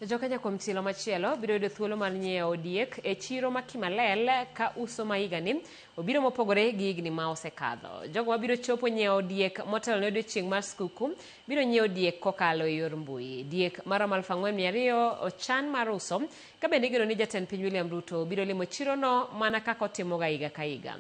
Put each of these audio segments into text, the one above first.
Jokenya kuom chilo machielo biro yudo thuolo mar nyiewo diek e chiro ma Kimalel ka uso maigani obiro mopogore gi higni ma osekadho. Jogo mabiro chopo nyiewo diek motelo ne odiechieng' mar skuku biro nyiewo diek kokalo e yor mbui. Diek maromo 4,200 ochan mar uso ka bende igeno ni Jatend Piny William Ruto biro limo chirono mana kaka otimoga higa ka higa.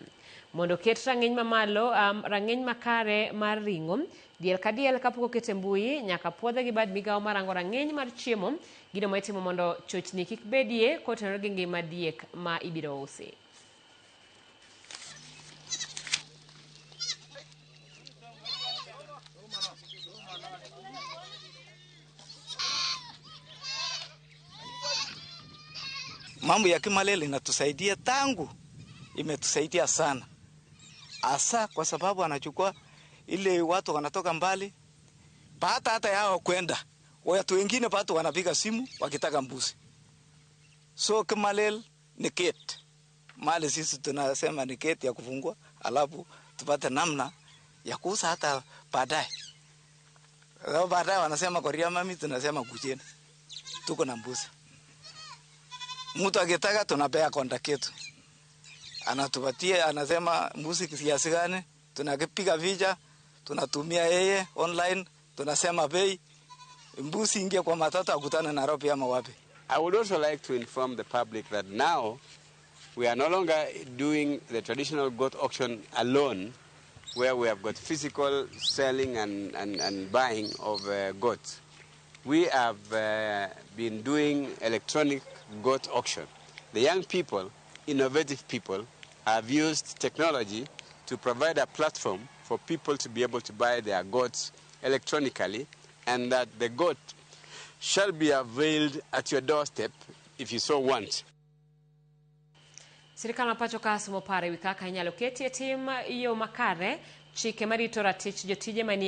Mondo ket rang'iny mamalo, rang'iny makare mar ring'o, diel ka diel kapok oket e mbui nyaka puodhe gi bad migawo marango rang'iny mar chiemo, gino ma itimo mondo chochni kik bedie kotenore gi ngima diek ma ibiro usi. Mambo ya Kimalel inatusaidia tangu, imetusaidia sana. Asa kwa sababu anachukua ile watu wanatoka mbali, hata yao kwenda. Watu wengine watu wanapiga simu wakitaka mbuzi. So Kimalel ni gate. Mali sisi tunasema ni gate ya kufungua, alafu tupate namna ya kuuza hata baadaye. Baadaye wanasema Korea mami, tunasema kujeni. Tuko na mbuzi. Mtu akitaka tunapea contact yetu. Anatupatia, anasema mbuzi kiasi gani, tunakipiga picha, tunatumia yeye online, tunasema bei, mbuzi ingie kwa matatu akutane Nairobi ama wapi. I would also like to inform the public that now we are no longer doing the traditional goat auction alone, where we have got physical selling and buying of goats. We have been doing electronic goat auction. The young people, innovative people, have used technology to provide a platform for people to be able to buy their goats electronically, and that the goat shall be availed at your doorstep if you so want. Sirikal mapacho ka somo pare wi kaka inyalo ketie tim yo makare chike marito ratich jotije manie